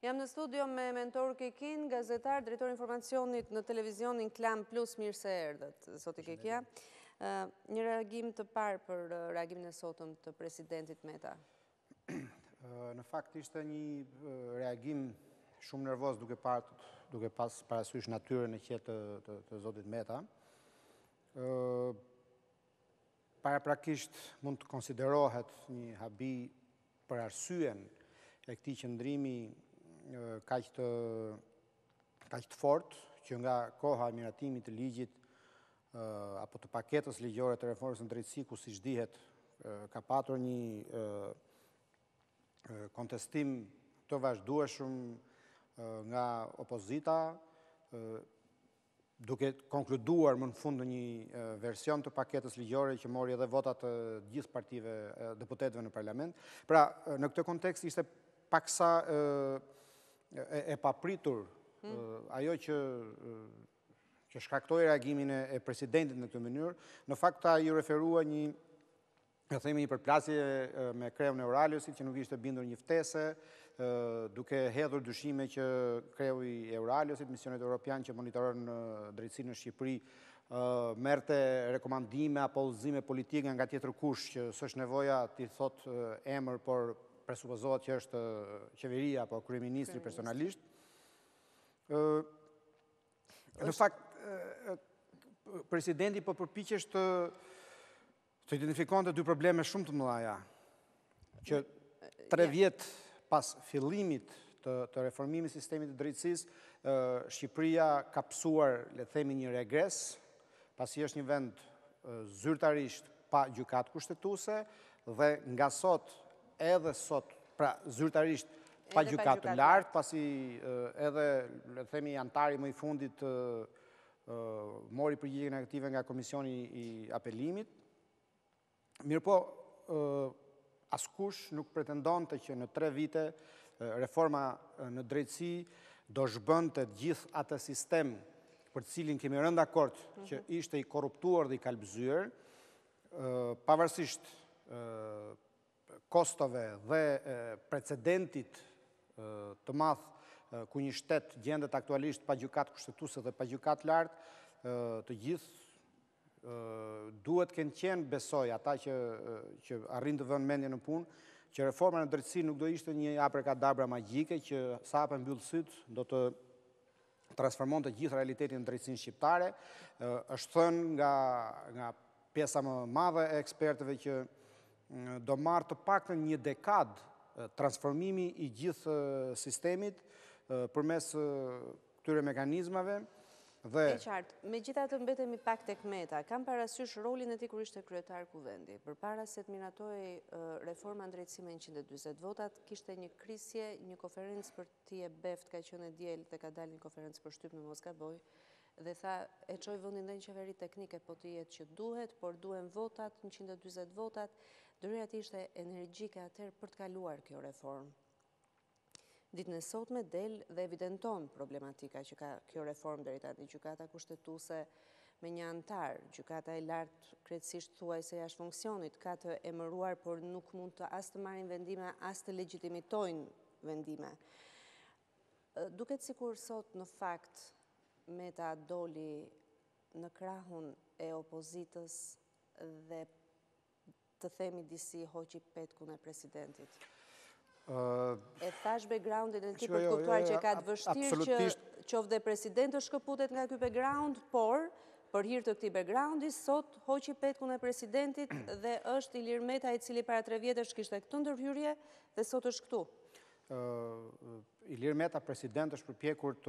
Jam në studio me mentor Kikin, gazetar, drejtori informacionit në televizionin Klan Plus. Mirë se erdhët, zoti Kikia. Një reagim të parë për reagimin e sotëm të presidentit Meta. Në fakt ishte një reagim shumë nervoz duke pas parasysh natyrën e qetë të zotit Meta. Paraprakisht mund të konsiderohet një habi për arsyen e këtij qëndrimi kaq të fortë që nga koha e miratimit të ligjit apo të paketës ligjore të reformës në drejtësi, ku siç dihet ka patur një kontestim të vazhdueshëm nga opozita, duke konkluduar më në fund në një version të paketës ligjore që mori edhe votat të gjithë partive deputetëve në parlament. Pra, në këtë kontekst ishte paksa e papritur ajo që shkaktoi reagimin e presidentit në këtë mënyrë. Në fakt ta ju referua një përplasje me kreun e Euraliosit që nuk ishte bindur një ftese, duke hedhur dyshime që kreu i Euraliosit, misionet europian që monitoron drejtësinë në Shqipëri, merrte rekomandime apo udhëzime politike nga tjetër kush, që s'është nevoja t'i thot emër, por presupozohet që është qeveria apo kryeministri personalisht. Në fakt, presidenti po përpiqesh të identifikonte dy probleme shumë të mëdha, që 3 vjet pas fillimit të reformimit të sistemit të drejtësisë, Shqipëria ka psuar, le të themi, një regres, pasi është një vend zyrtarisht pa gjykatë kushtetuese dhe nga sot, edhe sot, pra zyrtarisht pa gjykatë të lartë, pasi edhe, le të themi, antari më i fundit mori përgjigje negative nga Komisioni i Apelimit. Mirëpo, askush nuk pretendonte që në 3 vite reforma në drejtësi do zhbënte gjithë atë sistem për cilin kemi rënë dakord që ishte i korruptuar dhe i kalbëzyer, pavarësisht kostove dhe precedentit të madh ku një shtet gjendet aktualisht pa gjykatë kushtetuese dhe pa gjykatë lartë, të gjithë duhet kënë qenë, besoj, ata që arrin të vënë mendje në punë, që reforma në drejtësi nuk do ishte një abrakadabra magjike që sa hapën mbyll syt do të transformonte gjithë realitetin në drejtësinë shqiptare. Është thënë nga pjesa më madhe e ekspertëve që do marrë të paktën një dekadë transformimi i gjithë sistemit përmes këtyre mekanizmave. E qartë, megjithatë mbetemi pak tek Meta, kam parasysh rolin e tij kur ishte kryetar kuvendi. Përpara se të miratoi reforma në drejtësi me 140 votat, kishte një krisje, një konferencë për t'i e beft, ka qenë diel dhe ka dalë një konferencë për shtyp në mos gaboj, dhe tha e çoj vendin në një qeveri teknike, po të jetë që duhet, por duhen votat, 140 votat. Dëryra e tij ishte energjike atëherë për të kaluar kjo reformë. Ditën e sotme del dhe evidenton problematika që ka kjo reformë deri tani. Gjykata kushtetuese me një antar, gjykata e lartë krejtësisht thuajse jashtë funksionit, ka të emëruar, por nuk mund të as të marrin vendime, as të legjitimitojnë vendime. Duket sikur sot në fakt Meta doli në krahun e opozitës dhe të themi disi hoqi petkun e presidentit. E thash backgroundin e tij për të kuptuar që ka të vështirë që qoftë president të shkëputet nga ky background, por për hir të këtij backgroundi sot hoqi petkun e presidentit dhe është Ilir Meta, i cili para 3 vjetësh kishte këtë ndërhyrje dhe sot është këtu. Ilir Meta, president, është përpjekur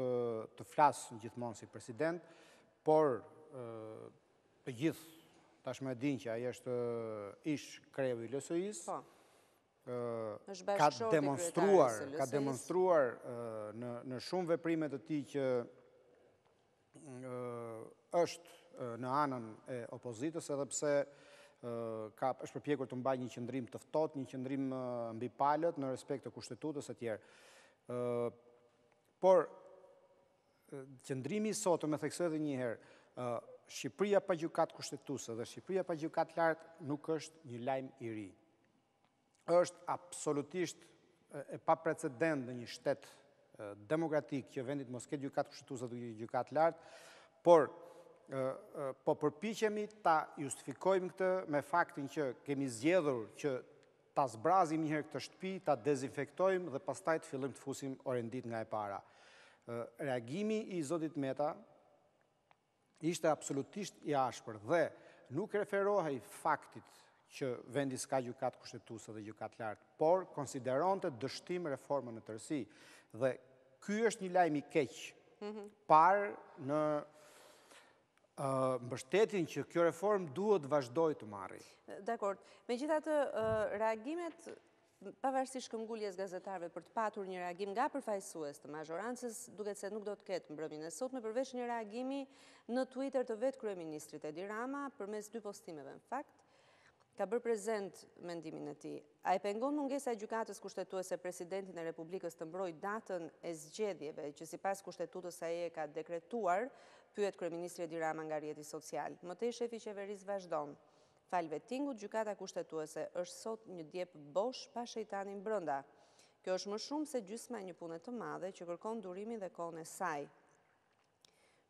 të flasë gjithmonë si president, por të gjithë tashmë e dinë që ai është ish kreu i LSI-së, ka demonstruar në shumë veprime të tij që është në anën e opozitës, edhe pse është përpjekur të mbajë një qëndrim të ftohtë, një qëndrim mbi palët në respekt të kushtetutës e tjerë. Por qëndrimi i sotëm, e theksoj edhe një herë, Shqipëria pa gjykatë kushtetuese dhe Shqipëria pa gjykatë lartë nuk është një lajm i ri. Është absolutisht e pa precedent në një shtet demokratik që vendit mos ketë gjykatë kushtetuese dhe gjykatë lartë, por po përpiqemi ta justifikojmë këtë me faktin që kemi zgjedhur që ta zbrazim një herë këtë shtëpi, ta dezinfektojmë dhe pastaj të fillojmë të fusim orendit nga e para. Reagimi i zotit Meta ishte absolutisht i ashpër dhe nuk referohej faktit që vendi s'ka gjykatë kushtetuese dhe gjykatë lartë, por konsideronte dështim reformën në tërësi. Dhe ky është një lajm i keq, parë në mbështetjen që kjo reformë duhet vazhdoj të marrë. Dakor. Megjithatë, reagimet pavarësisht këmbguljes gazetarëve për të patur një reagim nga përfaqësues të mazhorancës, duket se nuk do të ketë mbrëmjen e sotme përveç një reagimi në Twitter të vetë kryeministrit Edi Rama përmes 2 postimeve në fakt. Ka bërë prezent mendimin e tij. A e pengon mungesa e gjykatës kushtetuese presidentin e Republikës të mbrojë datën e zgjedhjeve që sipas kushtetutës ai e ka dekretuar, pyet kryeministri Edi Rama nga rrjeti social. Mëtej shefi i qeverisë vazhdon. Fal vetingut, gjykata kushtetuese është sot një djep bosh pa shejtanin brenda. Kjo është më shumë se gjysma e një pune të madhe që kërkon durimin dhe kohën e saj.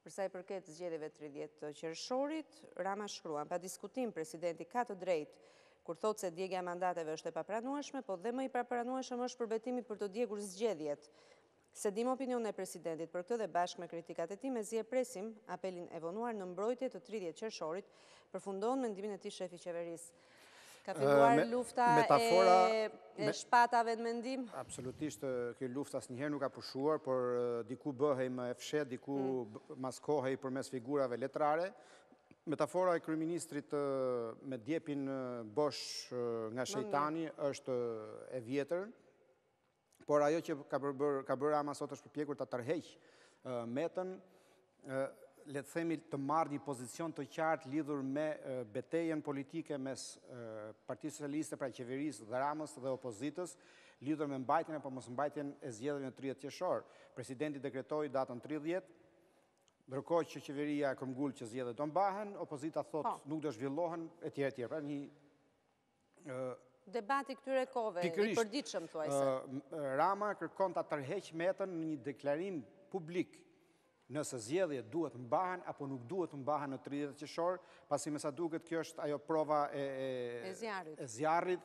Për sa i përket zgjedhjeve 30 qershorit, Rama shkruan: pa diskutim presidenti ka të drejtë kur thotë se djegja e mandateve është e papranueshme, po dhe më i papranueshëm është përbetimi për të djegur zgjedhjet. Se dim opinionin e presidentit për këtë dhe bashkë me kritikat e tij, mezi e presim apelin e vonuar në mbrojtje të 30 qershorit, përfundon mendimin e tij shefi i qeverisë. Ka filluar lufta e shpatave në mendim? Absolutisht, kjo lufta asnjëherë nuk ka pushuar, por diku bëhej më e fshehtë, diku maskohej përmes figurave letrare. Metafora e kryeministrit me djepin bosh nga shejtani është e vjetër, por ajo që ka bërë Rama sot është përpjekur ta tërheqë Metën, le të themi të marrë një pozicion të qartë lidhur me betejën politike mes Partisë Socialiste, pra qeverisë dhe Ramës dhe opozitës, lidhur me mbajtjen apo mos mbajtjen e zgjedhjeve në 30 qershor. Presidenti dekretoi datën 30, ndërkohë që qeveria këmbgul që zgjedhjet do mbahen, opozita thotë nuk do zhvillohen etj. Pra një debati këtyre kohëve, i përditshëm thuajse. Rama kërkon ta tërheqë Metën në një deklarim publik nëse zgjedhjet duhet mbahen apo nuk duhet mbahen në 30 qershor, pasi me sa duket kjo është ajo prova e zjarrit.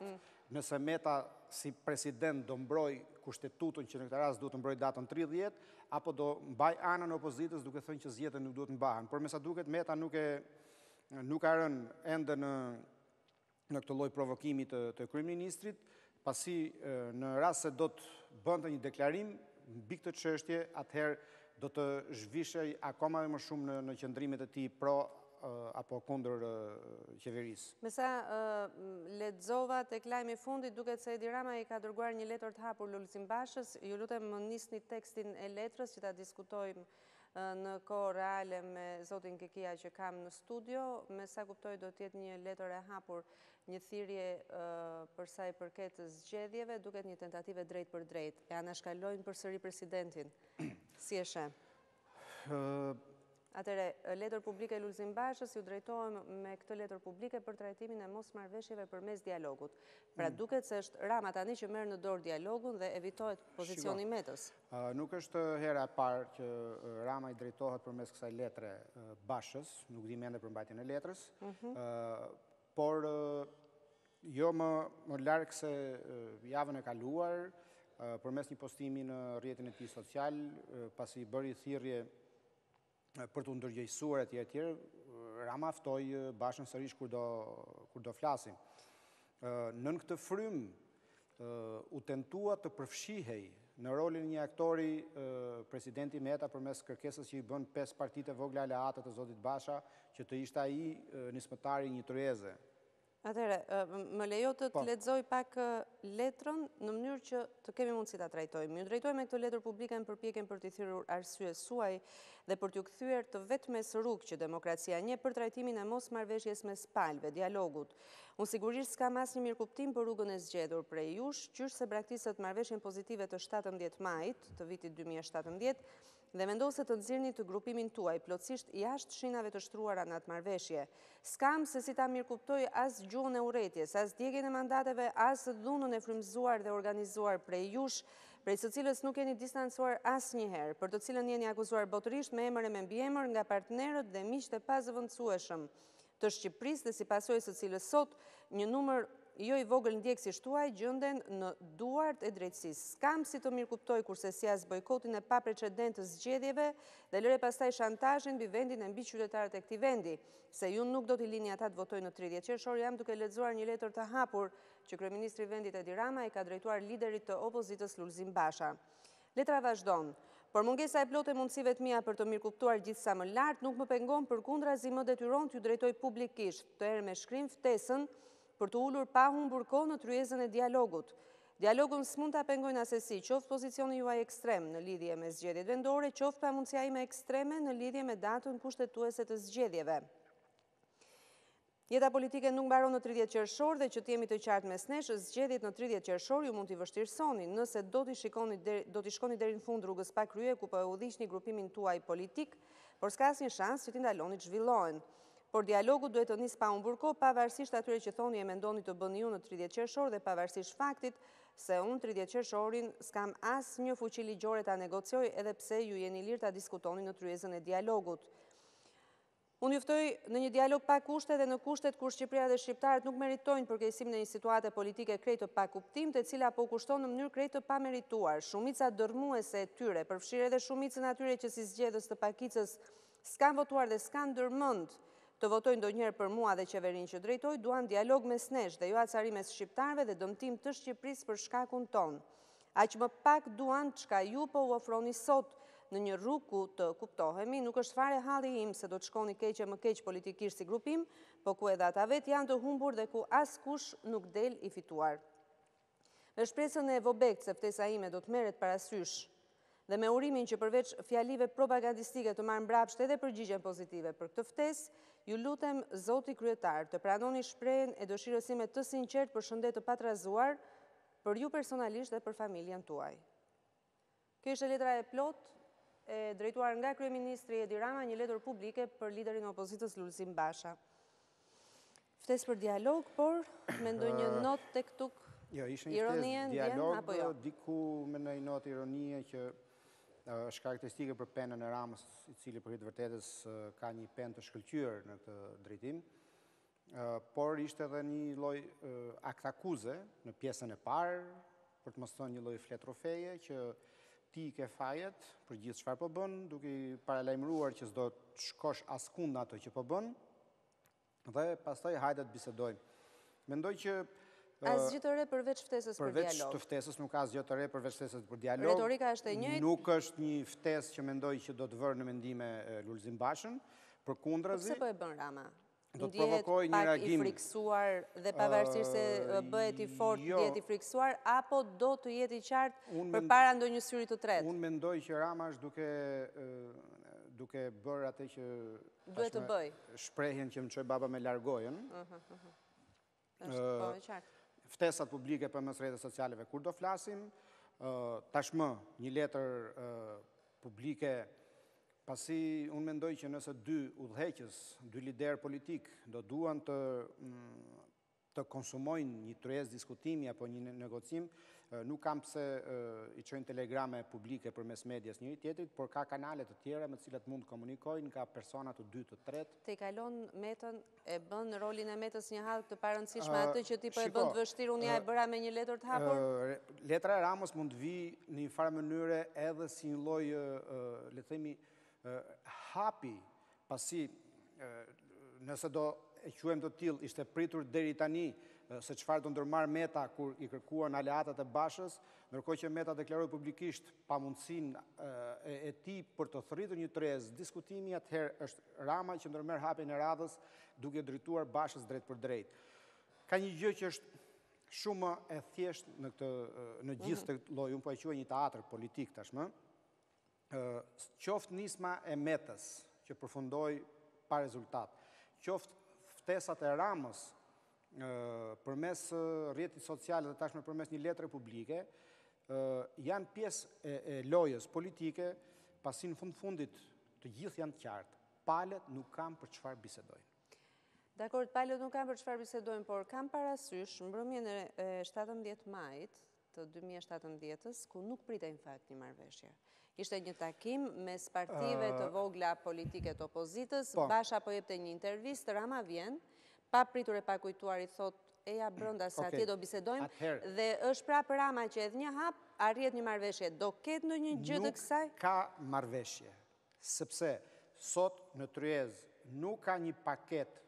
Nëse Meta si president do mbroj kushtetutën që në këtë rast duhet të mbroj datën 30, apo do mbaj anën e opozitës duke thënë që zgjedhjet nuk duhet mbahen. Por me sa duket Meta nuk ka rënë ende në këtë lloj provokimi të kryeministrit, pasi në rast se do të bënte një deklarim mbi këtë çështje, atëherë do të zhvishej akoma më shumë në qëndrimet e tij pro apo kundër qeverisë. Me sa lexova tek lajmi i fundit, duket se Edi Rama i ka dërguar një letër të hapur Lulzim Bashës. Ju lutem më nisni tekstin e letrës që ta diskutojmë në kohë reale me zotin Kikia që kam në studio. Me sa kuptoj do të jetë një letër e hapur, një thirrje për sa i përket zgjedhjeve, duket një tentativë drejt për drejt. E anashkalojnë përsëri presidentin. Si e sheh? Atëre, letër publike Lulzim Bashës, ju drejtohem me këtë letër publike për trajtimin e mosmarrëveshjeve përmes dialogut. Pra duket se është Rama tani që merr në dorë dialogun dhe evitohet pozicioni i Metës. Nuk është hera e parë që Rama i drejtohet përmes kësaj letre Bashës, nuk di mende për mbajtjen e letrës, por jo më larg se javën e kaluar, përmes një postimi në rrjetin e tij social, pasi bëri thirrje për të ndërgjegjësuar etj. Rama ftoi Bashën sërish kur do flasim. Nën këtë frym u tentua të përfshihej në rolin një aktori presidenti Meta përmes kërkesës që i bën 5 partitë e vogla aleate të zotit Basha, që të ishte ai nismëtari një tryeze. Atëre, më lejo të lexoj pak letrën në mënyrë që të kemi mundësi ta trajtojmë. Ju drejtoj me këtë letër publike në përpjekjen për t'i thirrur arsye suaj dhe për t'ju kthyer të vetmes rrugë që demokracia njeh për trajtimin e mosmarrëveshjes mes palëve, dialogut. Unë sigurisht s'kam asnjë mirëkuptim për rrugën e zgjedhur prej jush, qysh se braktisët marrëveshjen pozitive të 17 majit të vitit 2017 dhe vendose të nxirrni të grupimin tuaj plotësisht jashtë shinave të shtruara në atë marrëveshje. S'kam se si ta mirëkuptoj as gjuhën e urrëties, as djegjen e mandateve, as dhunën e frymëzuar dhe organizuar prej jush prej së cilës nuk jeni distancuar asnjëherë, për të cilën jeni akuzuar botërisht me emër e me mbiemër nga partnerët dhe miqtë e pazëvendësueshëm të Shqipërisë dhe si pasojë së cilës sot një numër jo i vogël ndjekësish tuaj gjenden në duart e drejtësisë. Skam si të mirëkuptoj kurse sjas bojkotin e paprecedent të zgjedhjeve dhe lëre pastaj shantazhin mbi vendin e mbi qytetarët e këtij vendi, se ju nuk do t'i lini ata të votojnë në 30 qershor. Jam duke lexuar një letër të hapur që kryeministri i vendit Edi Rama i ka drejtuar liderit të opozitës Lulzim Basha. Letra vazhdon: por mungesa e plotë e mundësive të mia për të mirëkuptuar gjithsa më lart nuk më pengon, përkundrazi më detyron t'ju drejtoj publikisht, të erë me shkrim ftesën për të ulur pa humbur kohë në tryezën e dialogut. Dialogun s'mund ta pengojnë asesi, qoftë pozicioni juaj ekstrem në lidhje me zgjedhjet vendore, qoftë pamundësia ime ekstreme në lidhje me datën kushtetuese të zgjedhjeve. Jeta politike nuk mbaron në 30 qershor dhe që t'jemi të qartë mes nesh, zgjedhjet në 30 qershor ju mund t'i vështirësoni, nëse do t'i shkoni deri në fund rrugës pa krye ku po e udhëhiqni grupimin tuaj politik, por s'ka asnjë shans që t'i ndaloni të zhvillohen. Por dialogu duhet të nisë pa humbur kohë, pavarësisht atyre që thoni e mendoni të bëni ju në 30 qershor dhe pavarësisht faktit se unë 30 qershorin s'kam asnjë fuqi ligjore ta negocioj, edhe pse ju jeni lirë ta diskutoni në tryezën e dialogut. Unë juftoj në një dialog pa kushte dhe në kushtet kur Shqipëria dhe shqiptarët nuk meritojnë përkeqësim në një situate politike krejt të pa kuptim, të cila po kushton në mënyrë krejt të pa merituar. Shumica dërmuese e tyre, përfshirë edhe shumicën atyre që si zgjedhës të Pakicës s'kan votuar dhe s'kan ndërmend të votojnë ndonjëherë për mua dhe qeverinë që drejtoj, duan dialog mes nesh dhe jo acari mes shqiptarëve dhe dëmtim të Shqipërisë për shkakun ton. Aq më pak duan çka ju po u ofroni sot në një rrugë ku të kuptohemi, nuk është fare halli im se do të shkoni keq e më keq politikisht si grupim, po ku edhe ata vetë janë të humbur dhe ku askush nuk del i fituar. Me shpresën e vobekt se ftesa ime do të merret parasysh dhe me urimin që përveç fjalive propagandistike të marrë mbrapsht edhe përgjigjen pozitive për këtë ftesë, ju lutem zoti kryetar të pranoni shprehjen e dëshirës sime të sinqertë për shëndet të patrazuar për ju personalisht dhe për familjen tuaj. Kjo ishte letra e plot e drejtuar nga kryeministri Edi Rama, një letër publike për liderin e opozitës Lulzim Basha. Ftesë për dialog, por me ndonjë notë tek tuk ironie ndjen apo jo? Diku me një notë ironie që është karakteristike për penën e Ramës, i cili për hitë vërtetës ka një penë të shkëlqyer në këtë drejtim, por ishte edhe një lloj akt akuze në pjesën e parë, për të mos thënë një lloj flet trofeje që ti ke fajet për gjithë çfarë po bën, duke i paralajmëruar që s'do të shkosh askund ato që po bën, dhe pastaj hajde të bisedojmë. Mendoj që asgjë të re përveç ftesës për dialog. Përveç të ftesës nuk ka asgjë të re përveç ftesës për dialog. Retorika është e njëjtë. Nuk është një ftesë që mendoj që do të vërë në mendime Lulzim Bashën, përkundrazi. Pse po e bën Rama? Do të provokoj një reagim. Ndihet pak i friksuar dhe pavarësisht se bëhet i fortë, ndihet i friksuar, apo do të jetë i qartë përpara ndonjë syri të tretë? Unë mendoj që Rama është duke bërë atë që duhet të bëj. Shprehjen që më çoj baba me largojën. Është po e qartë. Ftesat publike për mes rrjetet socialeve kur do flasim, tashmë një letër publike, pasi unë mendoj që nëse dy udhëheqës, dy lider politik do duan të konsumojnë një tryezë diskutimi apo një negocim, nuk kam pse i çojnë telegrame publike përmes medias njëri tjetrit, por ka kanale të tjera me të cilat mund të komunikojnë nga persona të dytë të tretë. Te kalon Metën, e bën rolin e Metës një hall të parëndësishme atë që ti po e bën të vështirë, unë ja e bëra me një letër të hapur? Letra e Ramës mund të vi në një farë mënyre edhe si një lloj, le të themi, hapi, pasi nëse do e quajmë të tillë, ishte pritur deri tani se çfarë do ndërmarr Meta kur i kërkuan aleatat e Bashës, ndërkohë që Meta deklaroi publikisht pamundësinë e tij për të thërritur një tryezë diskutimi, atëherë është Rama që ndërmerr hapjen e radhës duke drejtuar Bashës drejt për drejt. Ka një gjë që është shumë e thjeshtë në gjithë këtë lloj, unë po e quaj një teatër politik tashmë. Qoftë nisma e Metës që përfundoi pa rezultat, qoftë ftesat e Ramës përmes rrjetit social dhe tashmë përmes një letre publike, janë pjesë e lojës politike, pasi në fundit të gjithë janë të qartë. Palët nuk kanë për çfarë bisedojnë. Dakor, palët nuk kanë për çfarë bisedojnë, por kanë parasysh mbrëmjen e 17 majit të 2017-ës, ku nuk pritej në fakt një marrëveshje. Ishte një takim mes partive të vogla politike të opozitës, Basha po jepte një intervistë, Rama vjen, pa pritur e pa kujtuar i thot, eja brënda se atje do bisedojmë, dhe është prapë Rama që edhe një hap, arrihet një marrëveshje. Do ketë në një gjë të kësaj? Nuk ka marrëveshje, sepse sot në tryez nuk ka një paket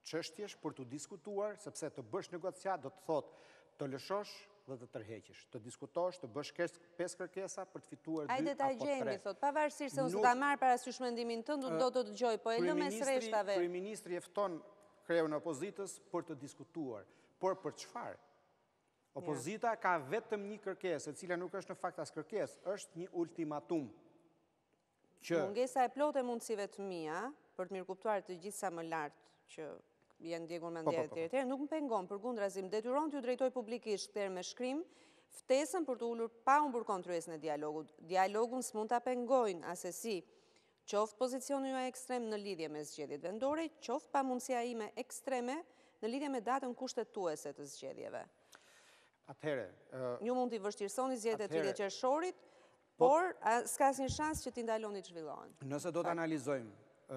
çështjesh për të diskutuar, sepse të bësh negociat do të thot të lëshosh dhe të tërheqish, të diskutosh, të bësh 5 kërkesa për të fituar 2 apo 3. Hajde ta gjejmë, thot, pavarësisht se unë s'u ta marr parasysh mendimin tënd, do të dëgjoj, po e lë mes rreshtave. Kryeministri e fton kreun e opozitës për të diskutuar, por për çfarë? Opozita ka vetëm një kërkesë, e cila nuk është në fakt as kërkesë, është një ultimatum. Mungesa e plotë e mundësive të mia, për të mirëkuptuar të gjithë sa më lart që janë ndjekur mendje etj, nuk më pengon, përkundrazi më detyron t'ju drejtoj publikisht këther me shkrim ftesën për të ulur pa humbur kontrolin e dialogut. Dialogun s'mund ta pengojnë asesi qoftë pozicioni juaj ekstrem në lidhje me zgjedhjet vendore, qoftë pamundësia ime ekstreme në lidhje me datën kushtetuese të zgjedhjeve. Atëherë, ju mund t'i vështirësoni zgjedhjet e 30 qershorit, por s'ka asnjë shans që t'i ndaloni të zhvillohen. Nëse do të analizojmë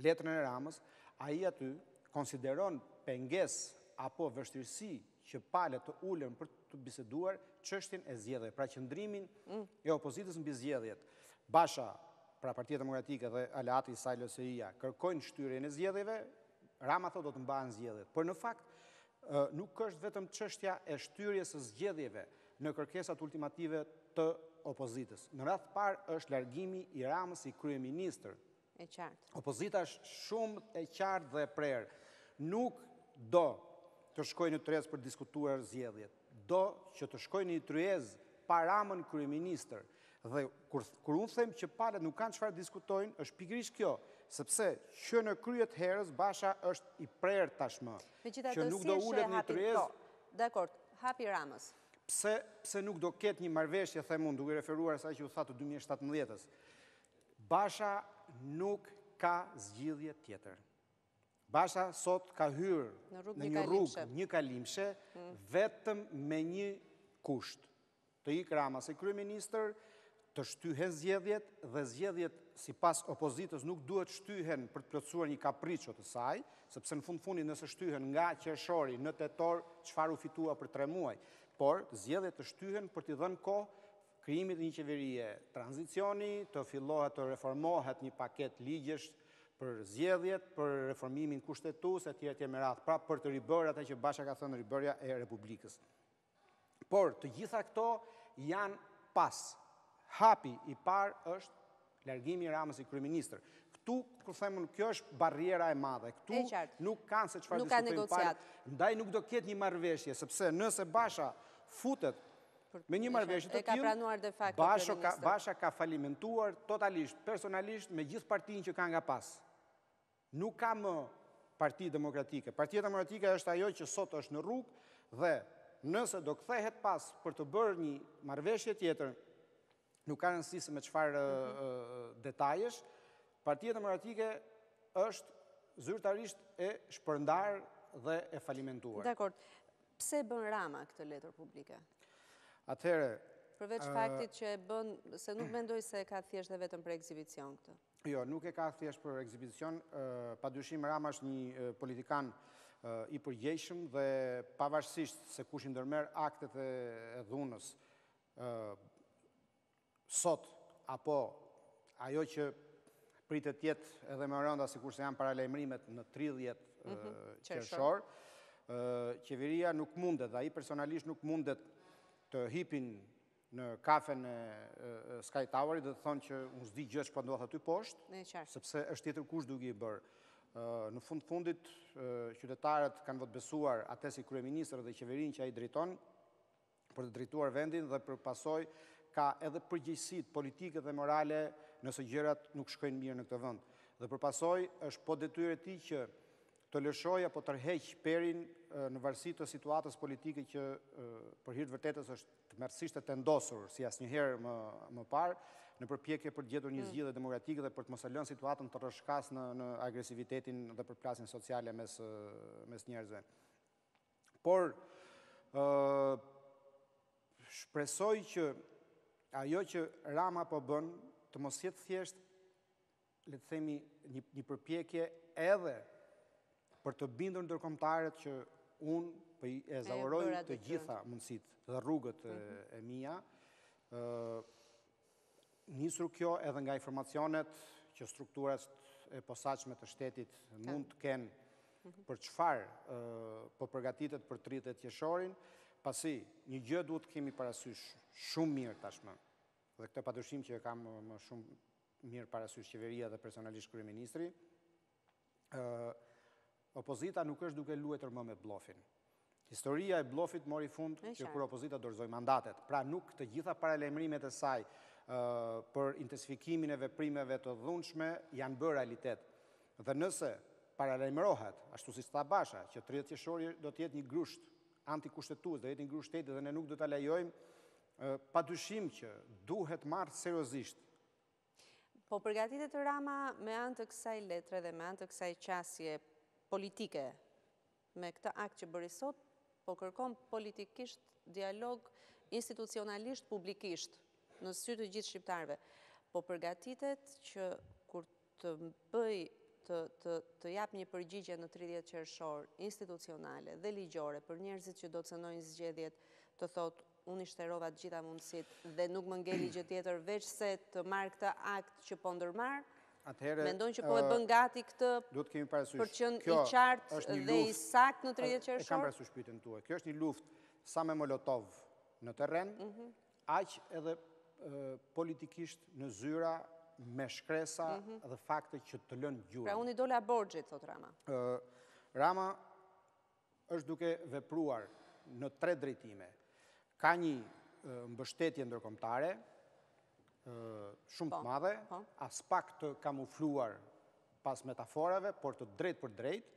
letrën e Ramës, ai aty konsideron pengesë apo vështirësi që palët të ullën për të biseduar çështjen e zgjedhjeve, pra qëndrimin e opozitës mbi zgjedhjet. Basha, pra Partia Demokratike dhe aleati i saj LSI-ja kërkojnë shtyrjen e zgjedhjeve, Rama thotë do të mbahen zgjedhjet. Por në fakt nuk është vetëm çështja e shtyrjes së zgjedhjeve në kërkesat ultimative të opozitës. Në radh parë është largimi i Ramës si kryeministër. Opozita është shumë e qartë dhe e prerë. Nuk do të shkojë në tryez për diskutuar zgjedhjet. Do që të shkojë në tryez pa Ramën kryeministër. Dhe kur unë them që palët nuk kanë çfarë diskutojnë, është pikërisht kjo, sepse që në krye të herës Basha është i prerë tashmë, që nuk do ulet në tryez. Dakor, hapi Ramës. Pse nuk do ketë një marrëveshje, them unë, duke referuar asaj që u tha të 2017-ës. Basha nuk ka zgjidhje tjetër. Basha sot ka hyrë në një rrugë, një kalimshe, vetëm me një kusht. Të ikë Rama si kryeministër, të shtyhen zgjedhjet, dhe zgjedhjet sipas opozitës nuk duhet shtyhen për të plotësuar një kapriço të saj, sepse në fundit nëse shtyhen nga qershori në tetor, çfarë u fitua për 3 muaj. Por zgjedhjet të shtyhen për t'i dhënë kohë krijimit një qeverie tranzicioni, të fillohet të reformohet një paket ligjesh për zgjedhjet, për reformimin kushtetues etj me radhë, pra për të ribërë atë që Basha ka thënë ribërja e Republikës. Por të gjitha këto janë pas. Hapi i parë është largimi i Ramës si kryeministër. Këtu, kur themun, kjo është barriera e madhe. Këtu nuk kanë se çfarë diskutojnë palët. Ndaj nuk do ketë një marrëveshje, sepse nëse Basha futet me një marrëveshje të tillë, Basha ka falimentuar totalisht, personalisht me gjithë partinë që ka nga pas. Nuk ka më Parti Demokratike. Partia Demokratike është ajo që sot është në rrugë dhe nëse do kthehet pas për të bërë një marrëveshje tjetër, nuk ka rëndësi se me çfarë detajesh, Partia Demokratike është zyrtarisht e shpërndar dhe e falimentuar. Dakor. Pse bën Rama këtë letër publike? Atëherë, përveç faktit që e bën, se nuk mendoj se ka thjesht dhe vetëm për ekzibicion këtë. Jo, nuk e ka thjesht për ekzibicion, padyshim Rama është një politikan i përgjegjshëm dhe pavarësisht se kush i ndërmerr aktet e dhunës sot apo ajo që pritet të jetë edhe më rënda sikurse janë paralajmërimet në 30 qershor, qeveria nuk mundet dhe ai personalisht nuk mundet të hipin në kafen e Sky Towerit dhe të thonë që unë s'di gjë që po ndodh aty poshtë, sepse është tjetër kush duke i bërë. Në fundit, qytetarët kanë votbesuar atë si kryeministër dhe qeverinë që ai drejton për të drejtuar vendin dhe për pasoj ka edhe përgjegjësitë politike dhe morale nëse gjërat nuk shkojnë mirë në këtë vend. Dhe për pasoj është po detyrë e tij që të lëshoj apo tërheq perin në varësi të situatës politike që për hir të vërtetës është tmerrsisht e tendosur si asnjëherë më parë në përpjekje për të gjetur një zgjidhje demokratike dhe për të mos e lënë situatën të rrëshkas në agresivitetin dhe përplasjen sociale mes njerëzve. Por shpresoj që ajo që Rama po bën të mos jetë thjesht, le të themi, një përpjekje edhe për të bindur ndërkombëtarët që unë e zauroj të gjitha mundësitë dhe rrugët e mia. Nisur kjo edhe nga informacionet që strukturat e posaçme të shtetit mund të kenë për çfarë po përgatitet për 30 qershorin, pasi një gjë duhet të kemi parasysh shumë mirë tashmë. Dhe këtë padyshim që e kam më shumë mirë parasysh qeveria dhe personalisht kryeministri. Opozita nuk është duke luajtur më me bllofin. Historia e bllofit mori fund që kur opozita dorëzoi mandatet. Pra nuk të gjitha paralajmërimet e saj për intensifikimin e veprimeve të dhunshme janë bërë realitet. Dhe nëse paralajmërohet, ashtu si tha Basha, që 30 qershori do të jetë një grusht antikushtetues, do jetë një grusht shteti dhe ne nuk do ta lejojmë, padyshim që duhet marrë seriozisht. Po përgatitet Rama me anë të kësaj letre dhe me anë të kësaj qasje politike me këtë akt që bëri sot, po kërkon politikisht dialog institucionalisht, publikisht, në sy të gjithë shqiptarëve. Po përgatitet që kur të bëj të jap një përgjigje në 30 qershor institucionale dhe ligjore për njerëzit që do të cënojnë zgjedhjet, të thotë unë i shterova të gjitha mundësitë dhe nuk më ngeli gjë tjetër veç se të marr këtë akt që po ndërmarr. Mendojnë që po e bën gati këtë për qenë i qartë dhe i saktë në 30 qershor? E kam parasysh pyetjen tuaj. Kjo është një luftë sa me Molotov në terren, aq edhe politikisht në zyra me shkresa dhe fakte që të lënë gjurmë. Pra unë i dola borxhit, thot Rama. Rama është duke vepruar në 3 drejtime. Ka një mbështetje ndërkombëtare shumë të madhe, as pak të kamufluar pas metaforave, por të drejt për drejt.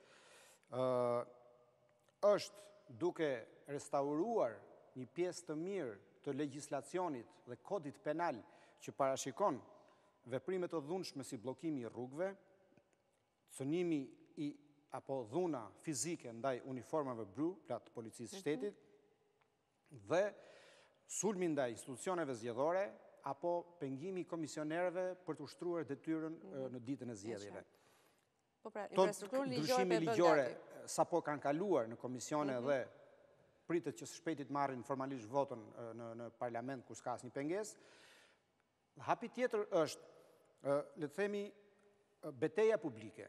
Është duke restauruar një pjesë të mirë të legjislacionit dhe kodit penal që parashikon veprime të dhunshme si bllokimi i rrugëve, cënimi apo dhuna fizike ndaj uniformave blu, pra të policisë shtetit, dhe sulmi ndaj institucioneve zgjedhore apo pengimi i komisionerëve për të ushtruar detyrën në ditën e zgjedhjeve. Po pra, infrastrukturën ligjore sapo kanë kaluar në komisione dhe pritet që së shpejti të marrin formalisht votën në parlament ku s'ka asnjë pengesë. Hapi tjetër është, le të themi, betejë publike.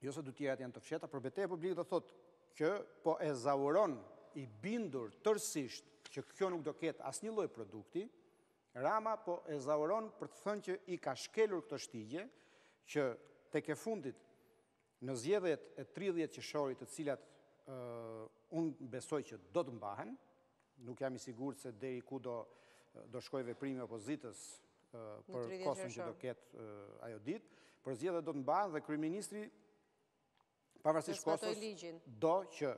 Jo se dy tjerat janë të fshehta, por betejë publike do thotë që po e zauron i bindur tërësisht që kjo nuk do ketë asnjë lloj produkti. Rama po e zauron për të thënë që i ka shkelur këtë shtigje që tek e fundit në zgjedhjet e 30 qershorit, të cilat unë besoj që do të mbahen, nuk jam i sigurt se deri ku do shkoj veprimi opozitës për kosën që do ketë ajo ditë, por zgjedhjet do të mbahen dhe kryeministri pavarësisht kosës do që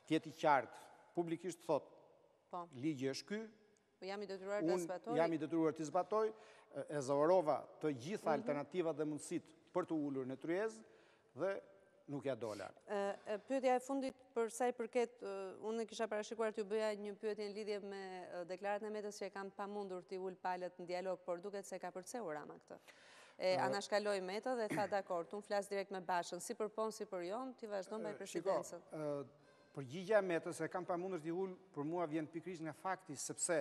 të jetë i qartë, publikisht thotë ligji është ky, jam i detyruar të zbatoj. Jam i detyruar të zbatoj, e zaurova të gjitha alternativat dhe mundësitë për të ulur në tryezë dhe nuk ja dola. Pyetja e fundit për sa i përket, unë kisha parashikuar t'ju bëja një pyetje në lidhje me deklaratën e Metës që e kam pamundur t'i ul palët në dialog, por duket se ka përceu Rama këtë. Anashkaloi Meta dhe tha dakord, unë flas direkt me Bashën, si për pon, si për jon, ti vazhdo me presidencën. Përgjigja e Metës e kam pamundur t'i ul, për mua vjen pikërisht nga fakti sepse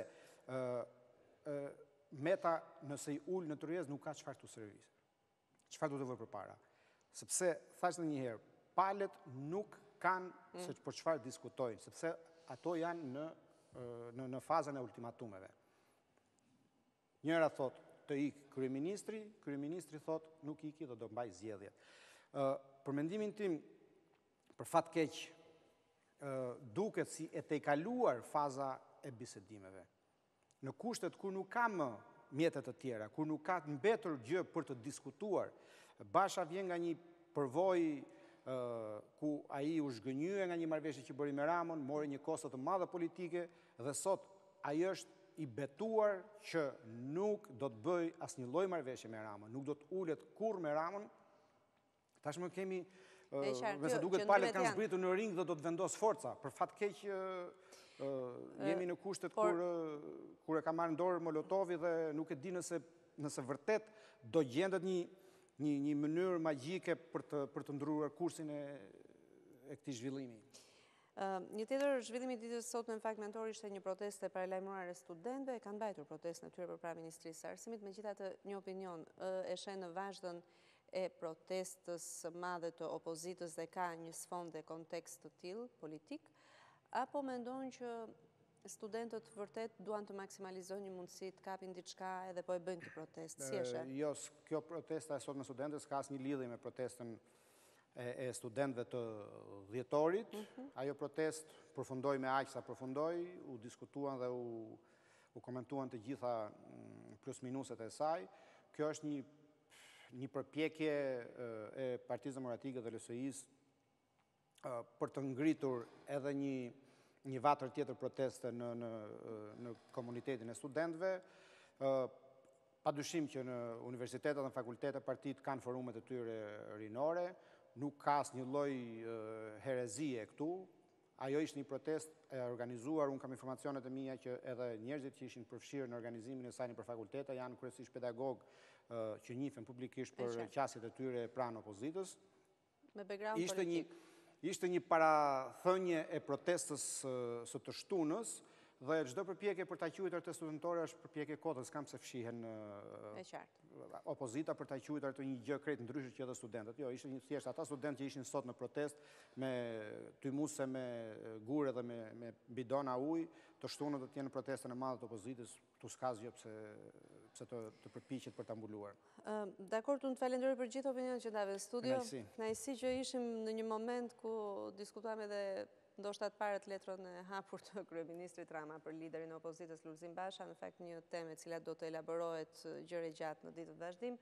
Meta nëse i ul në tryezë nuk ka çfarë të servisë. Çfarë do të vë përpara? Sepse, thashtë një herë, palët nuk kanë se për çfarë diskutojnë, sepse ato janë në fazën e ultimatumeve. Njëra thot të ikë kryeministri, kryeministri thot nuk iki dhe do mbaj zgjedhjet. Për mendimin tim, për fat keq, duket si e tejkaluar faza e bisedimeve. Në kushtet kur nuk ka më mjetet të tjera, kur nuk ka mbetur gjë për të diskutuar, Basha vjen nga një përvojë ku ai u zhgënjye nga një marrëveshje që bëri me Ramën, mori një kostë të madhe politike dhe sot ai është i betuar që nuk do të bëj asnjë lloj marrëveshje me Ramën, nuk do të ulet kurrë me Ramën. Tashmë kemi, nëse duket palët kanë zbritur në ring dhe do të vendos forca, për fat keq Jemi në kushtet kur e ka marrë dorë Molotovi dhe nuk e di nëse vërtet do gjendet një mënyrë magjike për të ndryshuar kursin e këtij zhvillimi. Një tjetër zhvillimi i ditës sot në fakt mentor ishte një protestë e paralajmëruar e studentëve, kanë mbajtur protestën e tyre përpara Ministrisë së Arsimit, megjithatë një opinion e sheh në vazhdon e protestës së madhe të opozitës dhe ka një sfond dhe kontekst të tillë politik, apo mendon që studentët vërtet duan të maksimalizojnë një mundësi të kapin diçka edhe po e bëjnë këtë protestë? Si e sheh? Jo, kjo protesta e sot me studentët s'ka asnjë lidhje me protestën e studentëve të dhjetorit. Ajo protest përfundoi me aq sa përfundoi, u diskutuan dhe u komentuan të gjitha plus minuset e saj. Kjo është një përpjekje e Partisë Demokratike dhe LSI-së për të ngritur edhe një vatër tjetër proteste në komunitetin e studentëve. Padyshim që në universitetet dhe fakultetet partitë kanë forumet e tyre rinore, nuk ka asnjë lloj herezie këtu. Ajo ishte një protestë e organizuar, unë kam informacionet e mia që edhe njerëzit që ishin përfshirë në organizimin e saj nëpër fakultete janë kryesisht pedagogë që njihen publikisht për qasjet e tyre pranë opozitës. Me background politik. Ishte një parathënje e protestës së të shtunës dhe çdo përpjekje për ta quajtur të studentore është përpjekje kotës, s'kam pse fshihen opozita për ta quajtur të një gjë krejt ndryshe që edhe studentët. Jo, ishte një thjesht ata studentë që ishin sot në protestë me tymuse me gure dhe me bidona ujë, të shtunën do të jenë në protestën e madhe të opozitës, tu s'ka asgjë pse të përpiqet për ta mbuluar. Dakor, unë të falenderoj për gjithë opinionet që ndave në studio. Kënaqësi që ishim në një moment ku diskutuam edhe ndoshta të parët letrën e hapur të kryeministrit Rama për liderin e opozitës Lulzim Basha, në fakt një temë e cila do të elaborohet gjëre gjatë në ditë të vazhdim.